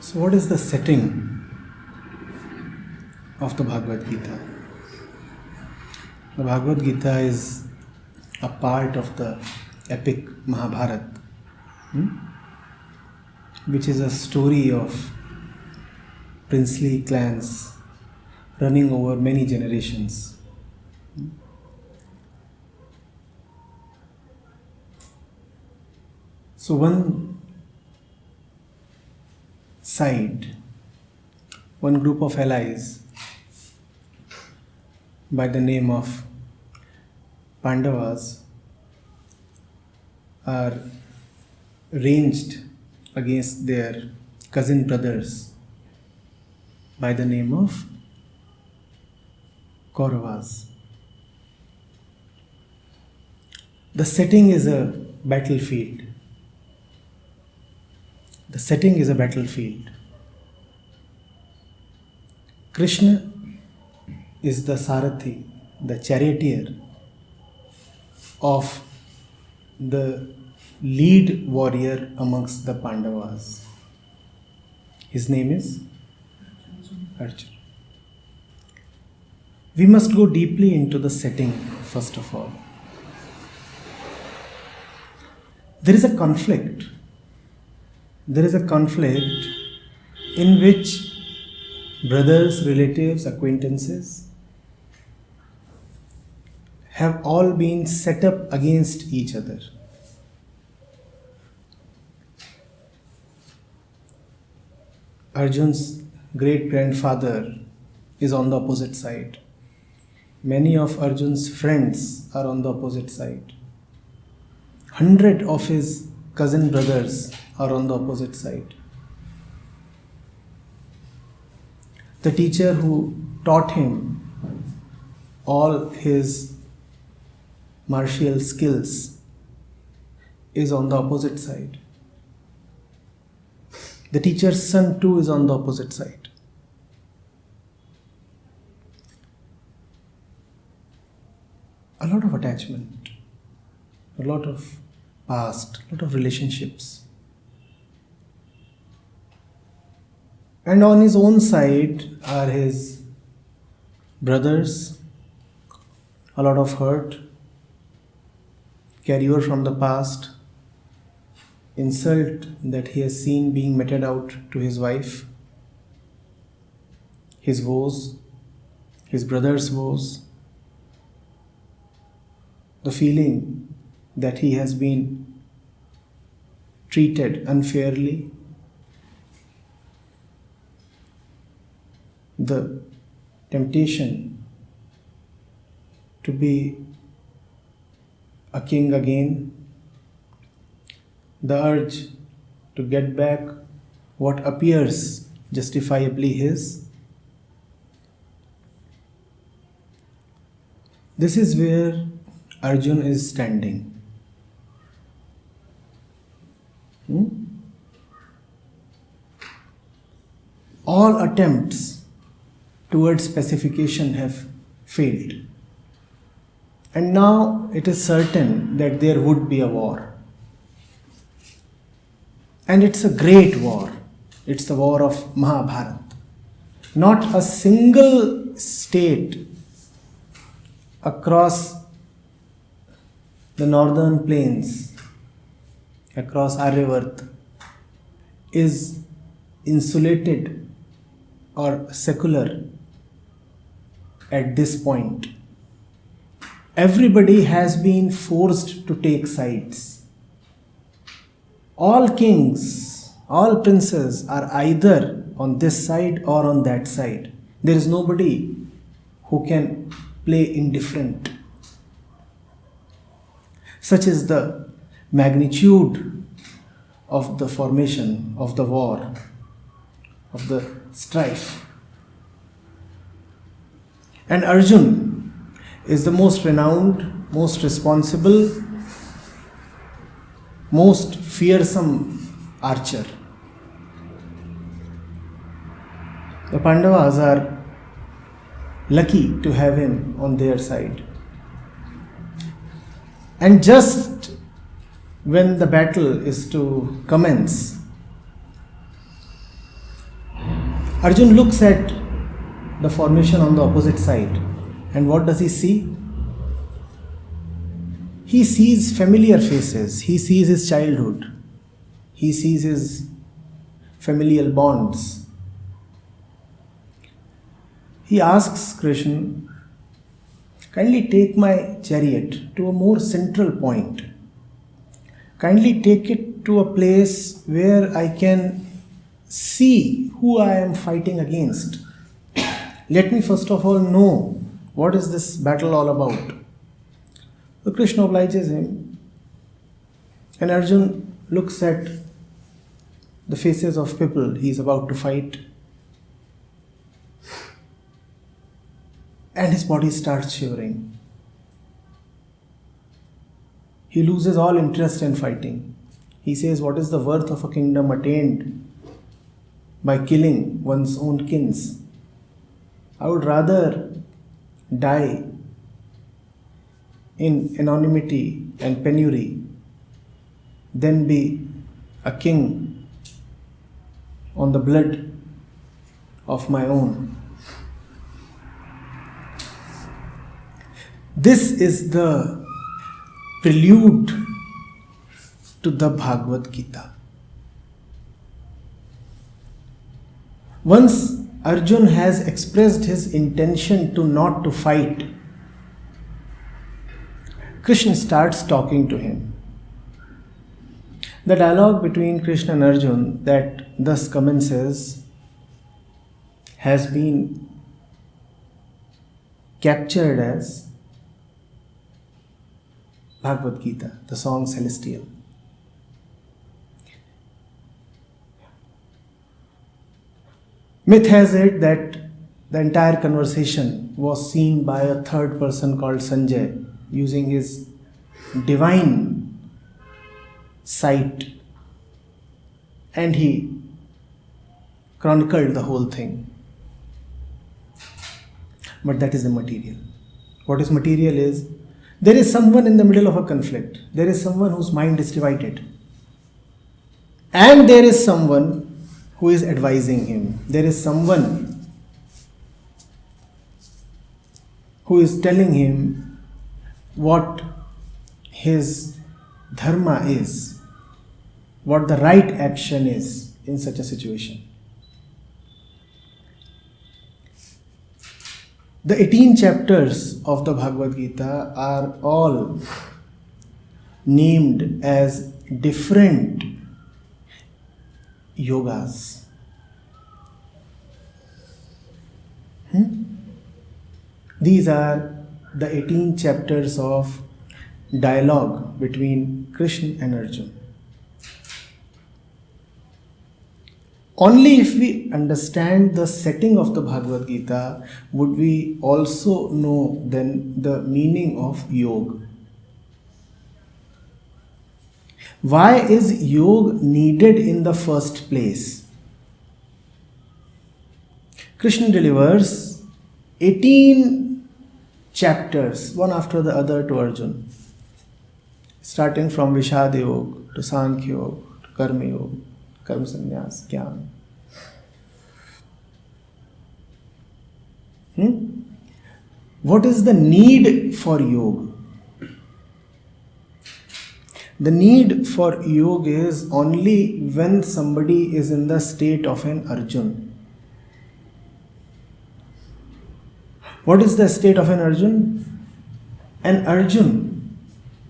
So what is the setting of the Bhagavad Gita? The Bhagavad Gita is a part of the epic Mahabharata, which is a story of princely clans running over many generations. So one side, one group of allies by the name of Pandavas are ranged against their cousin brothers by the name of Kauravas. The setting is a battlefield. The setting is a battlefield. Krishna is the Sarathi, the charioteer of the lead warrior amongst the Pandavas. His name is Arjun. We must go deeply into the setting first of all. There is a conflict. There is a conflict in which brothers, relatives, acquaintances have all been set up against each other. Arjun's great-grandfather is on the opposite side. Many of Arjun's friends are on the opposite side. 100 of his cousin brothers are on the opposite side. The teacher who taught him all his martial skills is on the opposite side. The teacher's son too is on the opposite side. A lot of attachment, a lot of past, a lot of relationships. And on his own side are his brothers, a lot of hurt, carryover from the past, insult that he has seen being meted out to his wife, his woes, his brother's woes, the feeling that he has been treated unfairly, the temptation to be a king again, the urge to get back what appears justifiably his. This is where Arjun is standing. All attempts towards pacification have failed. And now it is certain that there would be a war. And it's a great war. It's the war of Mahabharata. Not a single state across the northern plains, across Aryavart, is insulated or secular at this point. Everybody has been forced to take sides. All kings, all princes are either on this side or on that side. There is nobody who can play indifferent. Such is the magnitude of the formation of the war, of the strife. And Arjun is the most renowned, most responsible, most fearsome archer. The Pandavas are lucky to have him on their side. And just when the battle is to commence, Arjun looks at the formation on the opposite side, and what does he see? He sees familiar faces, he sees his childhood, he sees his familial bonds. He asks Krishna, kindly take my chariot to a more central point. Kindly take it to a place where I can see who I am fighting against. Let me first of all know what is this battle all about. So Krishna obliges him, and Arjun looks at the faces of people he is about to fight, and his body starts shivering. He loses all interest in fighting. He says, what is the worth of a kingdom attained by killing one's own kins? I would rather die in anonymity and penury than be a king on the blood of my own. This is the prelude to the Bhagavad Gita. Once Arjun has expressed his intention to not to fight, Krishna starts talking to him. The dialogue between Krishna and Arjun that thus commences has been captured as Bhagavad Gita, the song Celestial. Myth has it that the entire conversation was seen by a third person called Sanjay using his divine sight, and he chronicled the whole thing. But that is immaterial. What is material is there is someone in the middle of a conflict. There is someone whose mind is divided. And there is someone who is advising him. There is someone who is telling him what his dharma is, what the right action is in such a situation. The 18 chapters of the Bhagavad Gita are all named as different yogas. These are the 18 chapters of dialogue between Krishna and Arjun. Only if we understand the setting of the Bhagavad Gita would we also know then the meaning of yoga. Why is yoga needed in the first place? Krishna delivers 18 chapters, one after the other, to Arjun, starting from Vishad Yoga to Sankhya Yoga to Karma Yoga, Karma Sannyas, Jnana. What is the need for yoga? The need for yoga is only when somebody is in the state of an Arjun. What is the state of an Arjun? An Arjun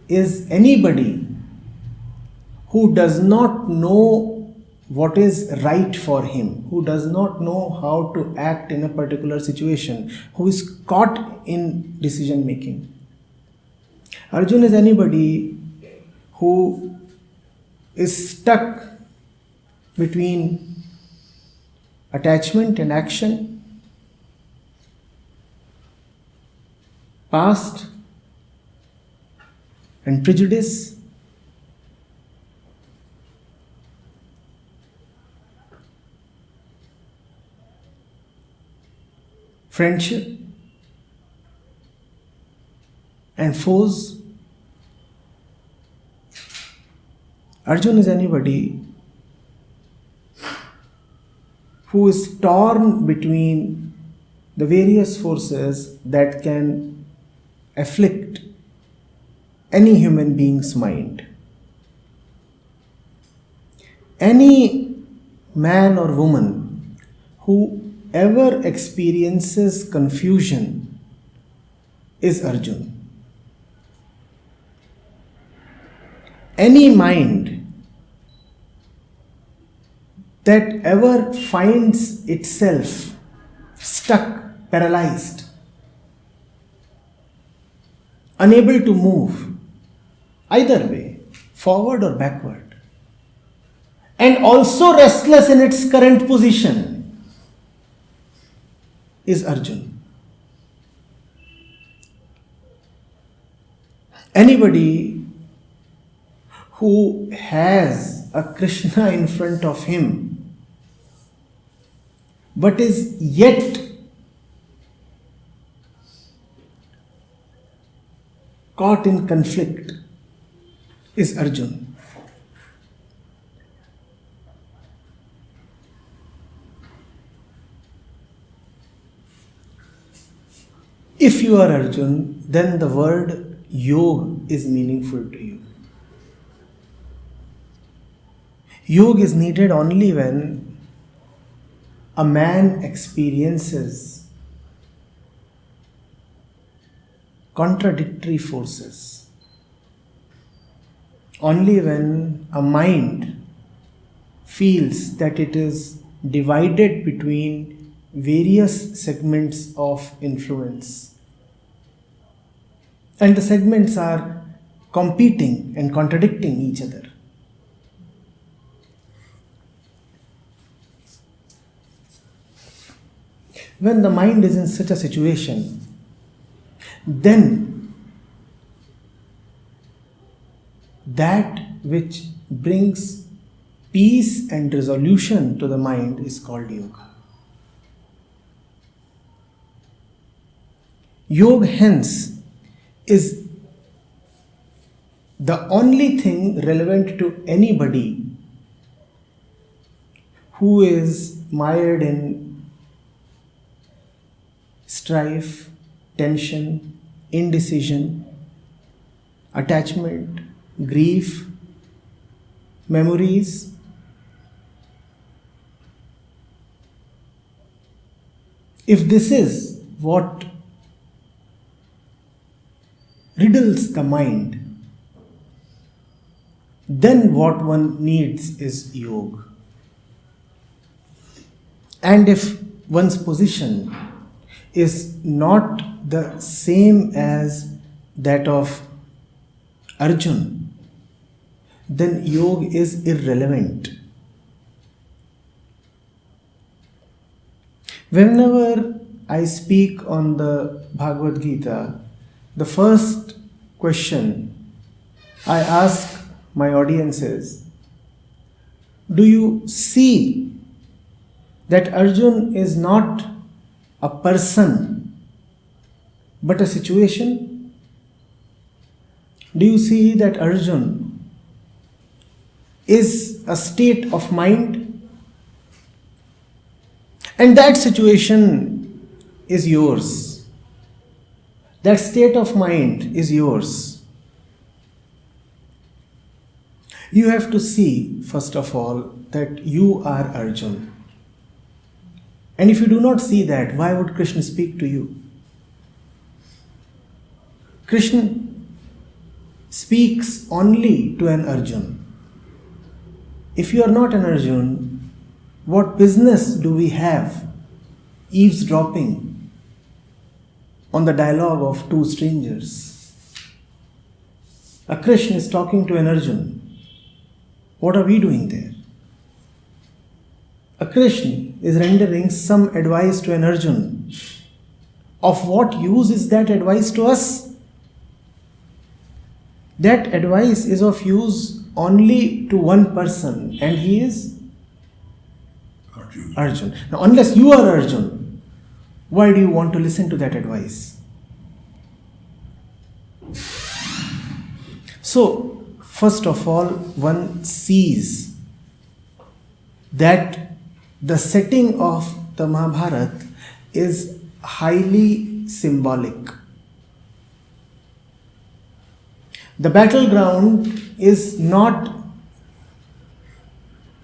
is anybody who does not know what is right for him, who does not know how to act in a particular situation, who is caught in decision making. Arjun is anybody who is stuck between attachment and action, past and prejudice, friendship and foes. Arjun is anybody who is torn between the various forces that can afflict any human being's mind. Any man or woman who ever experiences confusion is Arjun. Any mind that ever finds itself stuck, paralyzed, unable to move either way, forward or backward, and also restless in its current position, is Arjun. Anybody who has a Krishna in front of him but is yet caught in conflict is Arjun. If you are Arjun, then the word yoga is meaningful to you. Yoga is needed only when a man experiences contradictory forces. Only when a mind feels that it is divided between various segments of influence, and the segments are competing and contradicting each other. When the mind is in such a situation, then that which brings peace and resolution to the mind is called yoga. Yoga, hence, is the only thing relevant to anybody who is mired in strife, tension, indecision, attachment, grief, memories. If this is what riddles the mind, then what one needs is yoga. And if one's position is not the same as that of Arjun, then yoga is irrelevant. Whenever I speak on the Bhagavad Gita, the first question I ask my audience is, do you see that Arjun is not a person but a situation? Do you see that Arjun is a state of mind? And that situation is yours. That state of mind is yours. You have to see, first of all, that you are Arjun. And if you do not see that, why would Krishna speak to you? Krishna speaks only to an Arjun. If you are not an Arjun, what business do we have eavesdropping on the dialogue of two strangers? A Krishna is talking to an Arjun. What are we doing there? A Krishna is rendering some advice to an Arjun. Of what use is that advice to us? That advice is of use only to one person, and he is Arjun. Now, unless you are Arjun, why do you want to listen to that advice? So, first of all, one sees that the setting of the Mahabharata is highly symbolic. The battleground is not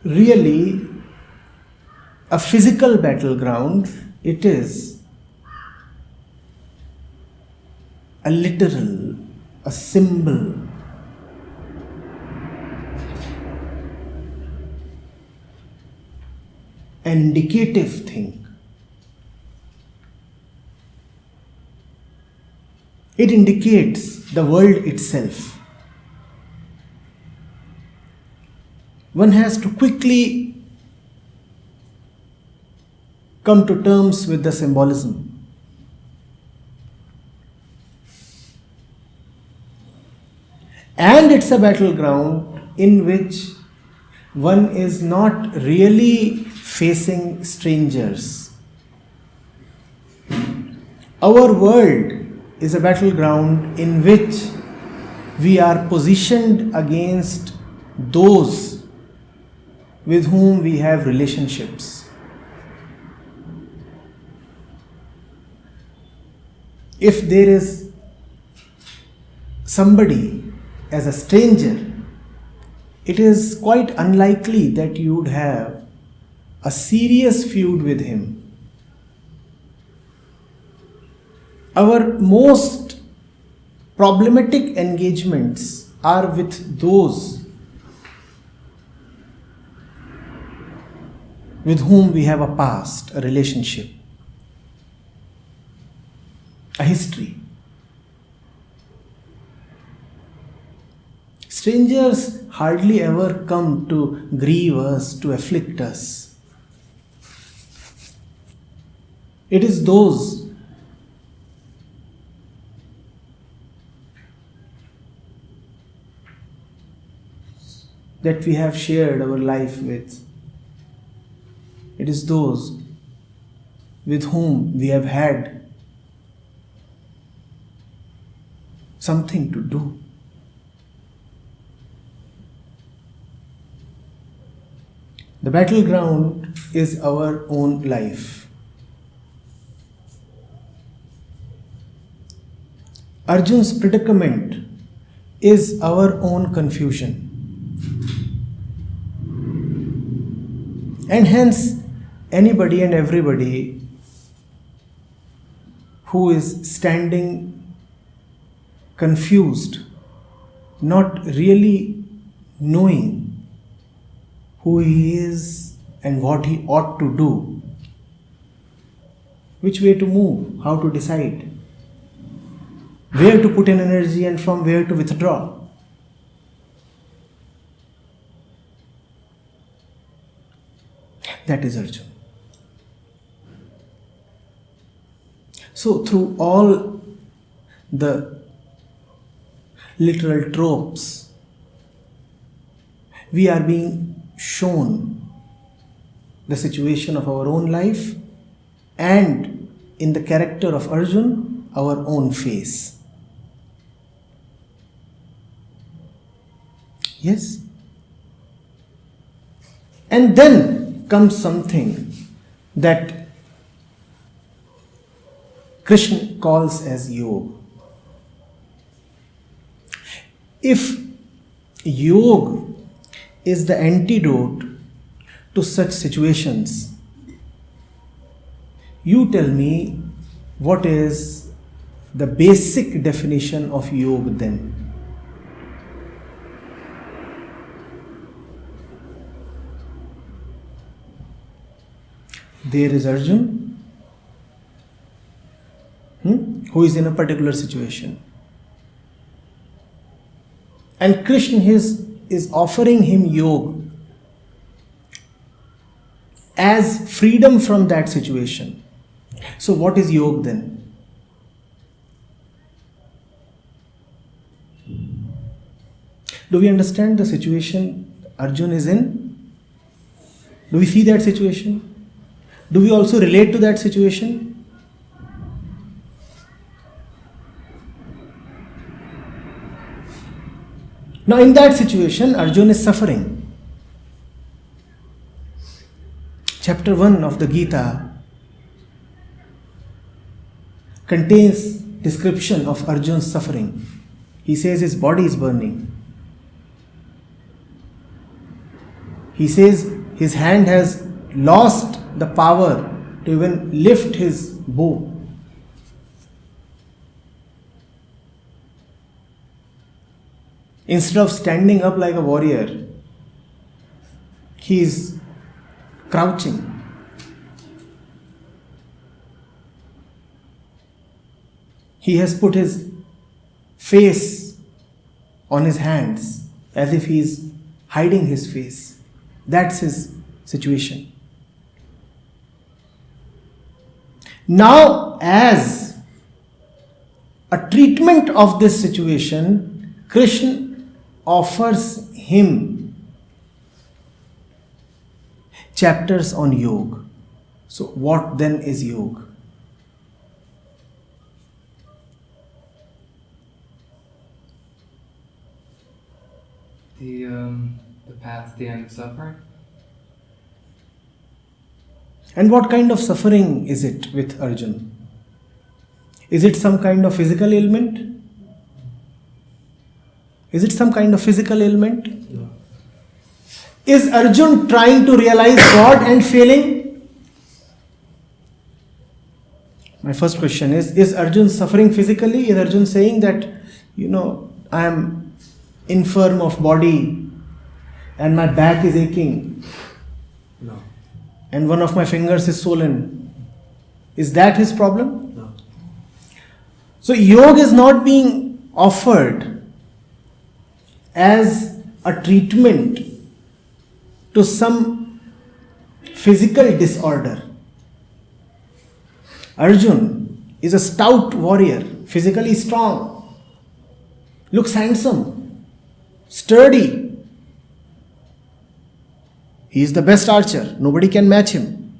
really a physical battleground, it is a literal, a symbol. An indicative thing. It indicates the world itself. One has to quickly come to terms with the symbolism. And it's a battleground in which one is not really facing strangers. Our world is a battleground in which we are positioned against those with whom we have relationships. If there is somebody as a stranger, it is quite unlikely that you would have a serious feud with him. Our most problematic engagements are with those with whom we have a past, a relationship, a history. Strangers hardly ever come to grieve us, to afflict us. It is those that we have shared our life with. It is those with whom we have had something to do. The battleground is our own life. Arjun's predicament is our own confusion. And hence, anybody and everybody who is standing confused, not really knowing who he is and what he ought to do, which way to move, how to decide, where to put in energy and from where to withdraw. That is Arjun. So through all the literal tropes, we are being shown the situation of our own life and in the character of Arjun, our own face. Yes? And then comes something that Krishna calls as yoga. If yoga is the antidote to such situations, you tell me what is the basic definition of yoga then? There is Arjun, who is in a particular situation. And Krishna is offering him yoga as freedom from that situation. So what is yoga then? Do we understand the situation Arjun is in? Do we see that situation? Do we also relate to that situation? Now in that situation, Arjun is suffering. Chapter 1 of the Gita contains description of Arjun's suffering. He says his body is burning. He says his hand has lost the power to even lift his bow. Instead of standing up like a warrior, he is crouching. He has put his face on his hands as if he is hiding his face. That's his situation. Now, as a treatment of this situation, Krishna offers him chapters on yoga. So, what then is yoga? The path to the end of suffering. And what kind of suffering is it with Arjun? Is it some kind of physical ailment? Is it some kind of physical ailment? No. Is Arjun trying to realize God and failing? My first question is Arjun suffering physically? Is Arjun saying that, I am infirm of body and my back is aching? No. And one of my fingers is swollen? Is that his problem? No. So yoga is not being offered as a treatment to some physical disorder. Arjun is a stout warrior, physically strong, looks handsome, sturdy. He is the best archer. Nobody can match him.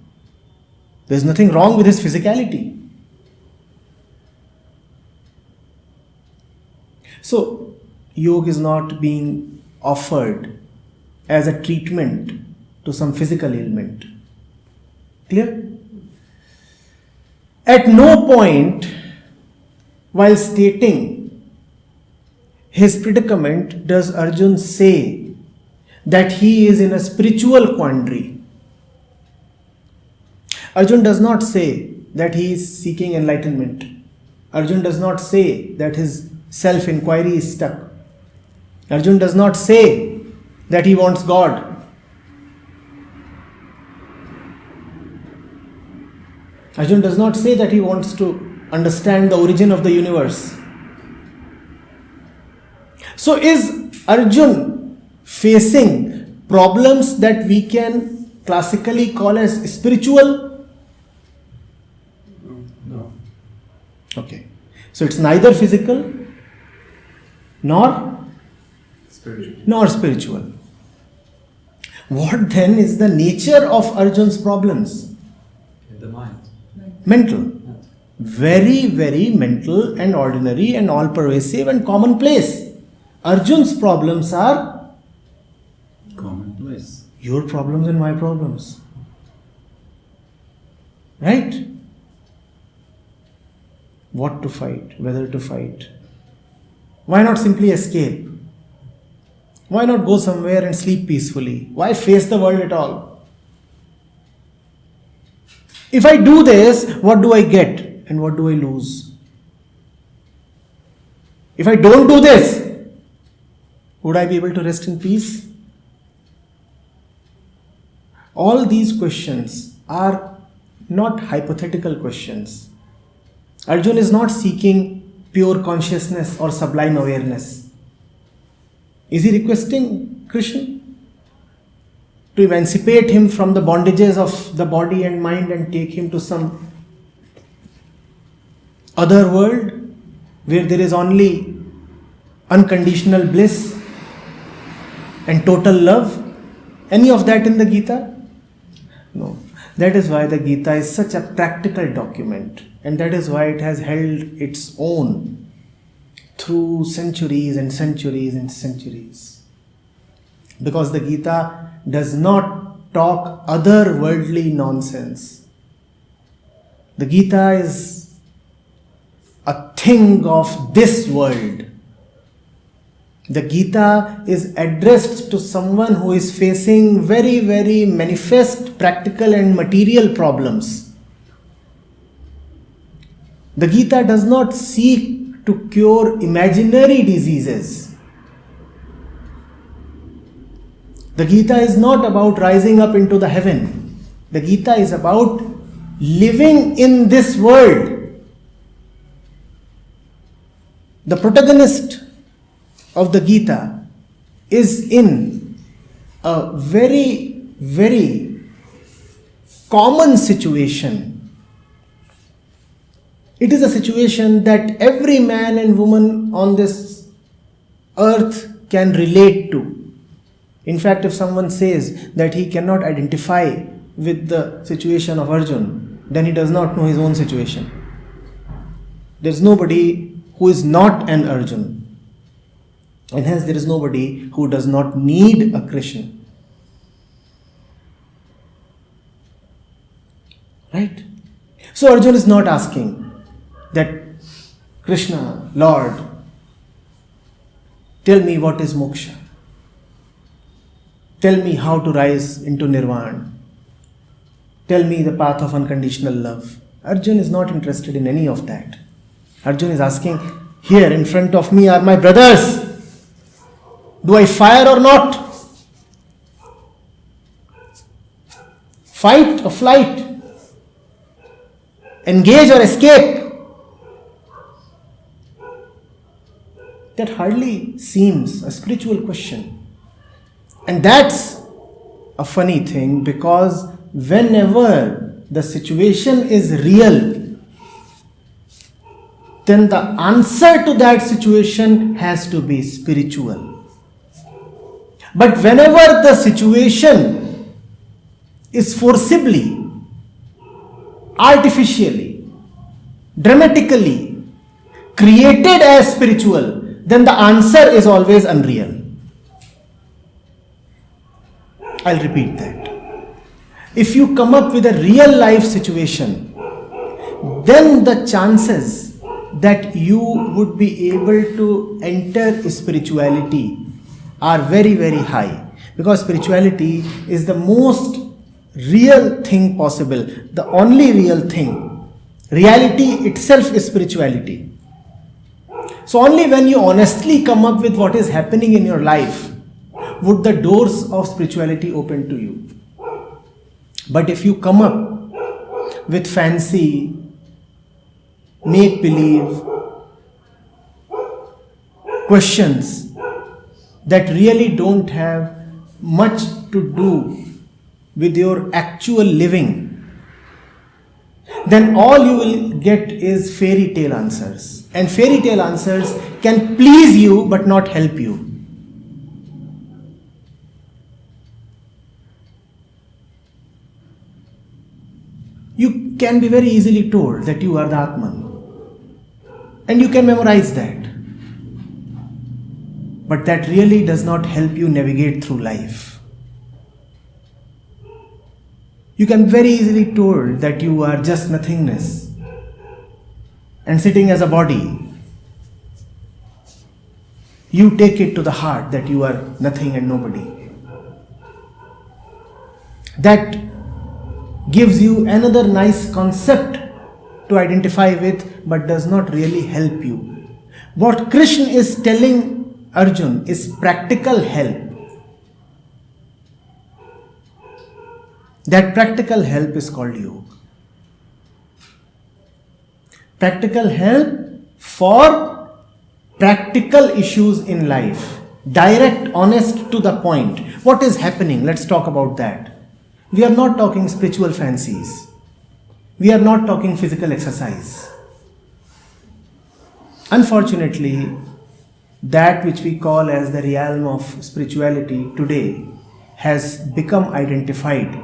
There is nothing wrong with his physicality. So, yoga is not being offered as a treatment to some physical ailment. Clear? At no point, while stating his predicament, does Arjun say that he is in a spiritual quandary. Arjun does not say that he is seeking enlightenment. Arjun does not say that his self-inquiry is stuck. Arjun does not say that he wants God. Arjun does not say that he wants to understand the origin of the universe. So is Arjun facing problems that we can classically call as spiritual? No. Okay. So it's neither physical nor spiritual. What then is the nature of Arjun's problems? In the mind. Mental. Very, very mental and ordinary and all pervasive and commonplace. Arjun's problems are Commonplace. your problems and my problems. Right? What to fight, whether to fight. Why not simply escape? Why not go somewhere and sleep peacefully? Why face the world at all? If I do this, what do I get and what do I lose? If I don't do this, would I be able to rest in peace? All these questions are not hypothetical questions. Arjun is not seeking pure consciousness or sublime awareness. Is he requesting Krishna to emancipate him from the bondages of the body and mind and take him to some other world where there is only unconditional bliss and total love? Any of that in the Gita? No. That is why the Gita is such a practical document, and that is why it has held its own through centuries and centuries and centuries. Because the Gita does not talk otherworldly nonsense. The Gita is a thing of this world. The Gita is addressed to someone who is facing very, very manifest practical and material problems. The Gita does not seek to cure imaginary diseases. The Gita is not about rising up into the heaven. The Gita is about living in this world. The protagonist of the Gita is in a very, very common situation. It is a situation that every man and woman on this earth can relate to. In fact, if someone says that he cannot identify with the situation of Arjun, then he does not know his own situation. There is nobody who is not an Arjun. And hence there is nobody who does not need a Krishna. Right? So Arjun is not asking that, Krishna, Lord, tell me what is moksha. Tell me how to rise into nirvana. Tell me the path of unconditional love. Arjun is not interested in any of that. Arjun is asking, here in front of me are my brothers. Do I fire or not? Fight or flight? Engage or escape? That hardly seems a spiritual question. And that's a funny thing, because whenever the situation is real, then the answer to that situation has to be spiritual. But whenever the situation is forcibly, artificially, dramatically created as spiritual, then the answer is always unreal. I'll repeat that. If you come up with a real life situation, then the chances that you would be able to enter spirituality are very, very high. Because spirituality is the most real thing possible, the only real thing. Reality itself is spirituality. So only when you honestly come up with what is happening in your life would the doors of spirituality open to you. But if you come up with fancy, make-believe questions that really don't have much to do with your actual living, then all you will get is fairy tale answers. And fairy tale answers can please you but not help you. You can be very easily told that you are the Atman. And you can memorize that. But that really does not help you navigate through life. You can very easily told that you are just nothingness and sitting as a body. You take it to the heart that you are nothing and nobody. That gives you another nice concept to identify with, but does not really help you. What Krishna is telling Arjun is practical help. That practical help is called yoga. Practical help for practical issues in life. Direct, honest, to the point. What is happening? Let's talk about that. We are not talking spiritual fancies. We are not talking physical exercise. Unfortunately, that which we call as the realm of spirituality today has become identified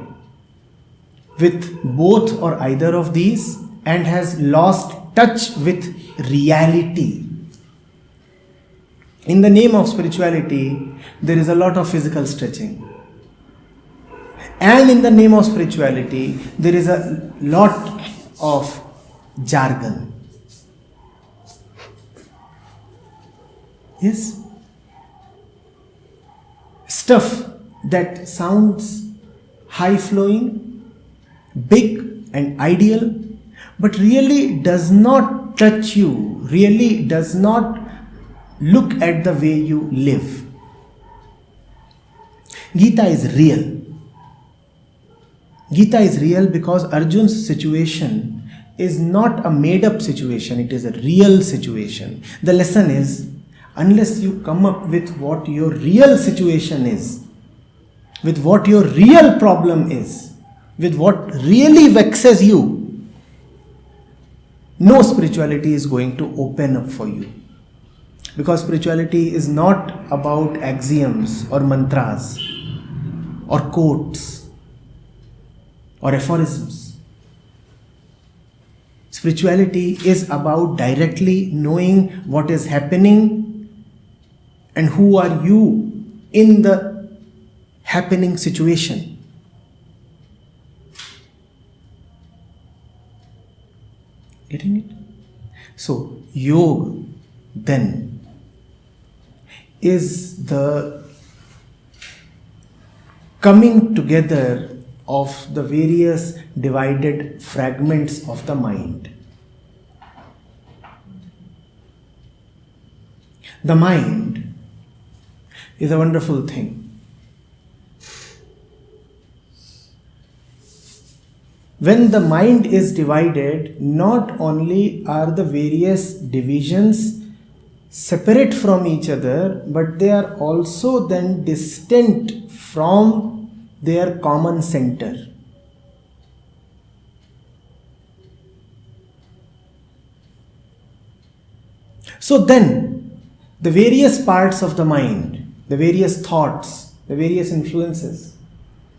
with both or either of these and has lost touch with reality. In the name of spirituality, there is a lot of physical stretching. And in the name of spirituality, there is a lot of jargon. Yes? Stuff that sounds high flowing, big and ideal, but really does not touch you, really does not look at the way you live. Gita is real. Gita is real because Arjun's situation is not a made up situation, it is a real situation. The lesson is, unless you come up with what your real situation is, with what your real problem is, with what really vexes you, no spirituality is going to open up for you. Because spirituality is not about axioms or mantras or quotes or aphorisms. Spirituality is about directly knowing what is happening and who are you in the happening situation. Getting it? So, yoga then is the coming together of the various divided fragments of the mind. The mind is a wonderful thing. When the mind is divided, not only are the various divisions separate from each other, but they are also then distant from their common center. So then, the various parts of the mind, the various thoughts, the various influences,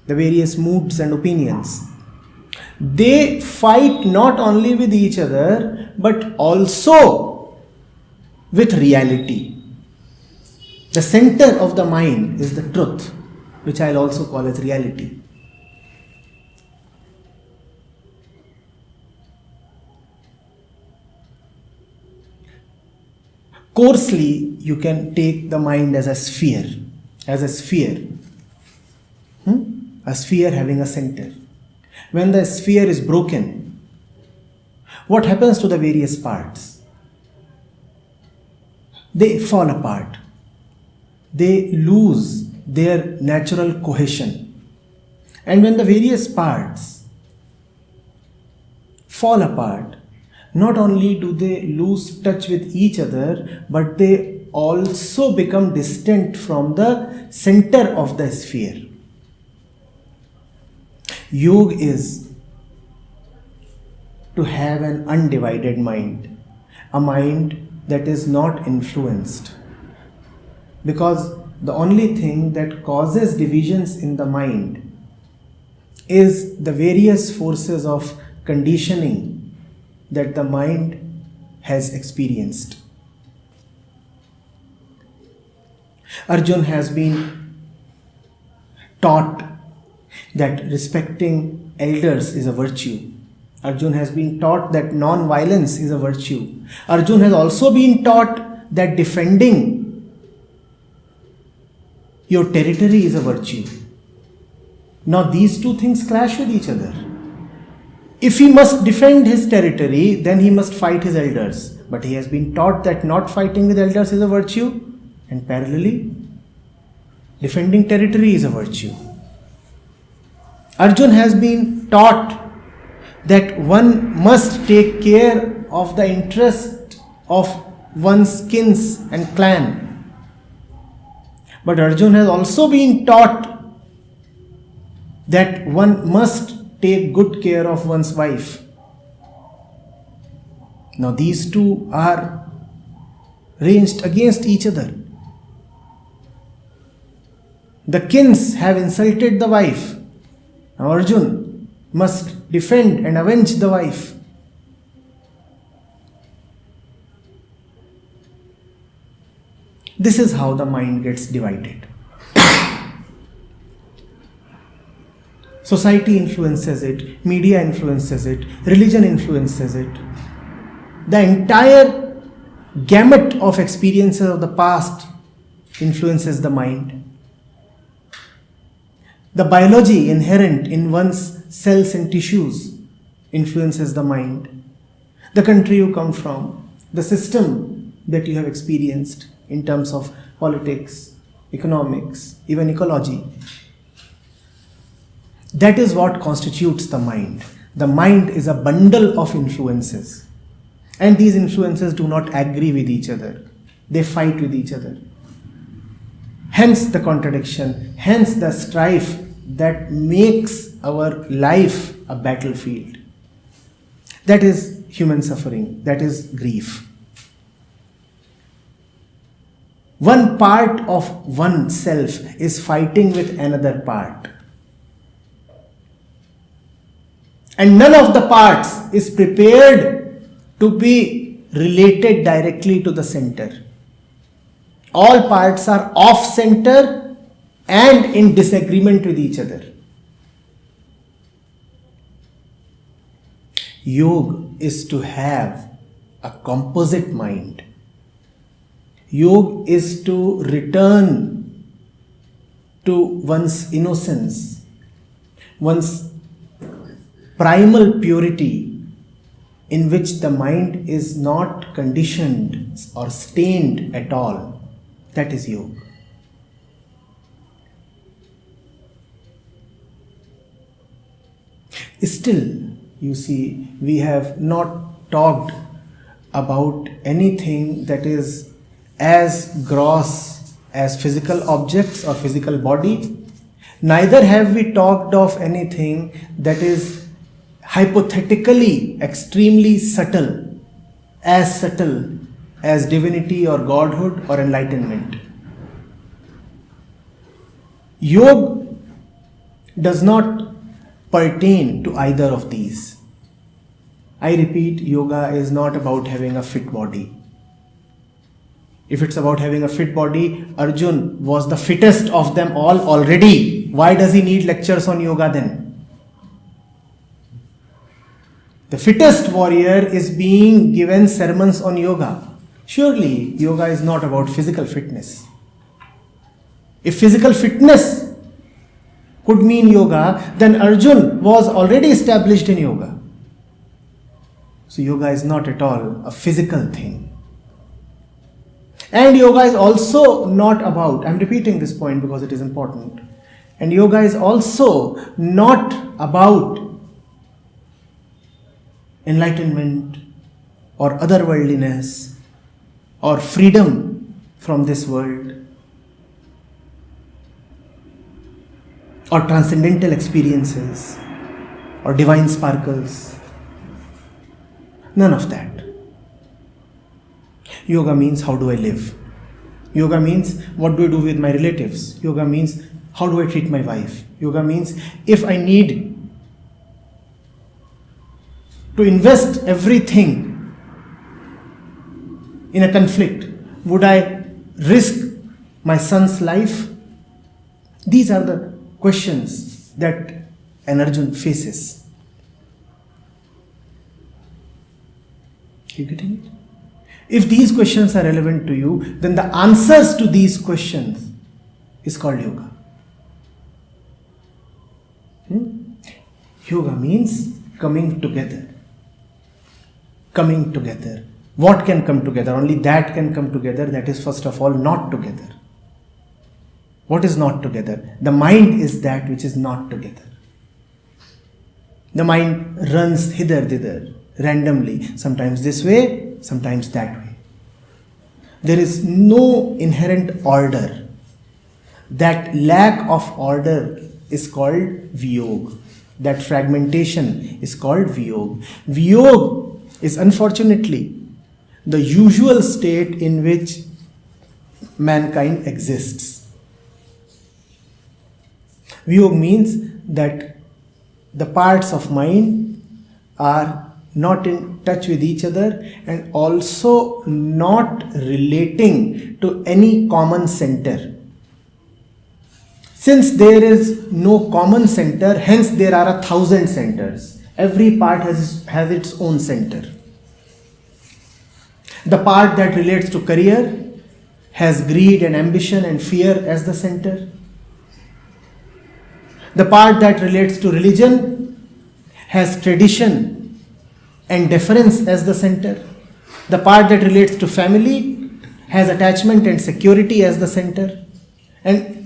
the various moods and opinions, they fight not only with each other, but also with reality. The center of the mind is the truth, which I'll also call as reality. Coarsely, you can take the mind as a sphere, A sphere having a center. When the sphere is broken, what happens to the various parts? They fall apart. They lose their natural cohesion. And when the various parts fall apart, not only do they lose touch with each other, but they also become distant from the center of the sphere. Yoga is to have an undivided mind, a mind that is not influenced. Because the only thing that causes divisions in the mind is the various forces of conditioning that the mind has experienced. Arjun has been taught that respecting elders is a virtue. Arjun has been taught that non-violence is a virtue. Arjun has also been taught that defending your territory is a virtue. Now these two things clash with each other. If he must defend his territory, then he must fight his elders. But he has been taught that not fighting with elders is a virtue, and parallelly, defending territory is a virtue. Arjun has been taught that one must take care of the interest of one's kins and clan. But Arjun has also been taught that one must take good care of one's wife. Now these two are ranged against each other. The kins have insulted the wife. Now Arjun must defend and avenge the wife. This is how the mind gets divided. Society influences it, media influences it, religion influences it. The entire gamut of experiences of the past influences the mind. The biology inherent in one's cells and tissues influences the mind. The country you come from, the system that you have experienced in terms of politics, economics, even ecology. That is what constitutes the mind. The mind is a bundle of influences. And these influences do not agree with each other. They fight with each other. Hence the contradiction, hence the strife that makes our life a battlefield. That is human suffering, that is grief. One part of oneself is fighting with another part. And none of the parts is prepared to be related directly to the center. All parts are off center and in disagreement with each other. Yoga is to have a composite mind. Yoga is to return to one's innocence, one's primal purity, in which the mind is not conditioned or stained at all. That is yoga. Still, you see, we have not talked about anything that is as gross as physical objects or physical body. Neither have we talked of anything that is hypothetically extremely subtle as divinity or godhood or enlightenment. Yoga does not pertain to either of these. I repeat, yoga is not about having a fit body. If it's about having a fit body, Arjun was the fittest of them all already. Why does he need lectures on yoga then? The fittest warrior is being given sermons on yoga. Surely, yoga is not about physical fitness. If physical fitness could mean yoga, then Arjun was already established in yoga. So yoga is not at all a physical thing. And yoga is also not about, I'm repeating this point because it is important, and yoga is also not about enlightenment or otherworldliness or freedom from this world or transcendental experiences or divine sparkles. None of that. Yoga means how do I live? Yoga means what do I do with my relatives? Yoga means how do I treat my wife? Yoga means if I need to invest everything in a conflict, would I risk my son's life? These are the questions that an Arjun faces. You getting it? If these questions are relevant to you, then the answers to these questions is called yoga. Yoga means coming together. Coming together. What can come together? Only that can come together. That is, first of all, not together. What is not together? The mind is that which is not together. The mind runs hither, thither, randomly, sometimes this way, sometimes that way. There is no inherent order. That lack of order is called viyog. That fragmentation is called viyog. Viyog is unfortunately the usual state in which mankind exists. Viyog means that the parts of mind are not in touch with each other and also not relating to any common center. Since there is no common center, hence there are 1,000 centers. Every part has its own center. The part that relates to career has greed and ambition and fear as the center. The part that relates to religion has tradition and deference as the center. The part that relates to family has attachment and security as the center. And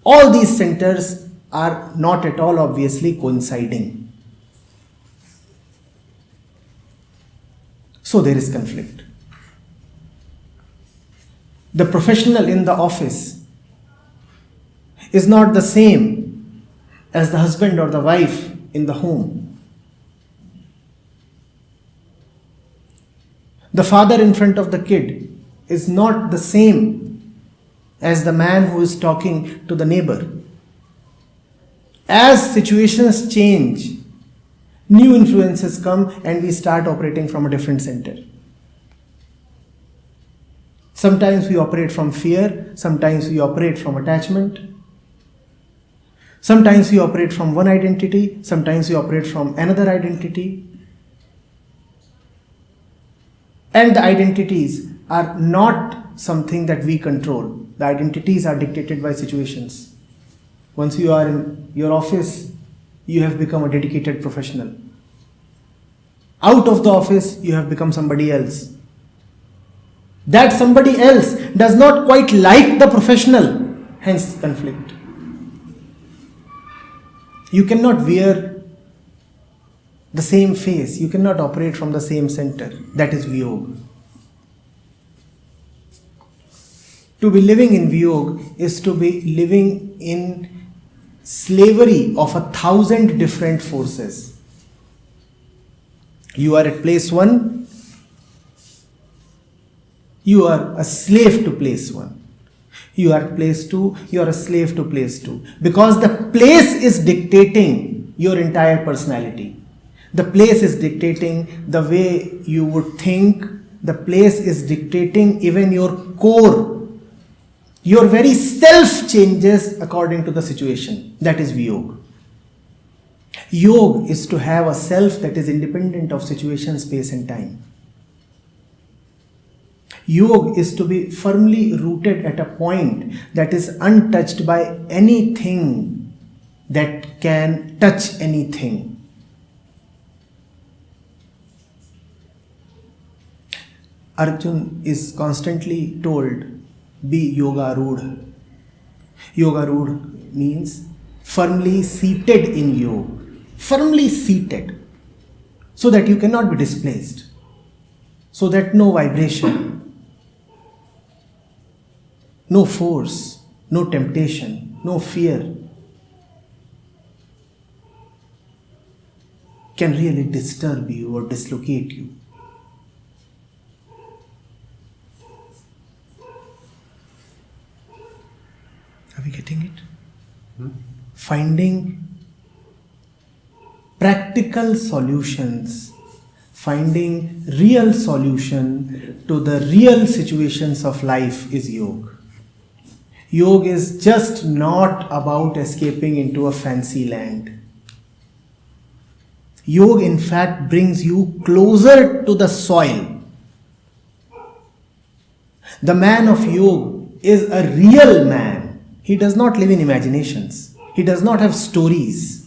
all these centers are not at all obviously coinciding. So there is conflict. The professional in the office is not the same as the husband or the wife in the home. The father in front of the kid is not the same as the man who is talking to the neighbor. As situations change, new influences come and we start operating from a different center. Sometimes we operate from fear, sometimes we operate from attachment. Sometimes we operate from one identity, sometimes we operate from another identity. And the identities are not something that we control. The identities are dictated by situations. Once you are in your office, you have become a dedicated professional. Out of the office, you have become somebody else. That somebody else does not quite like the professional, hence conflict. You cannot wear the same face, you cannot operate from the same center. That is Viyog. To be living in Viyog is to be living in slavery of 1,000 different forces. You are at place 1, you are a slave to place 1. You are at place 2, you are a slave to place 2. Because the place is dictating your entire personality. The place is dictating the way you would think. The place is dictating even your core. Your very self changes according to the situation. That is Viyog. Yog is to have a self that is independent of situation, space and time. Yog is to be firmly rooted at a point that is untouched by anything that can touch anything. Arjun is constantly told, be yoga rudha. Yoga rudha means firmly seated in yoga. Firmly seated. So that you cannot be displaced. So that no vibration, no force, no temptation, no fear can really disturb you or dislocate you. Are we getting it? Finding practical solutions, finding real solution to the real situations of life is yoga. Yoga is just not about escaping into a fancy land. Yoga in fact brings you closer to the soil. The man of yoga is a real man. He does not live in imaginations. He does not have stories.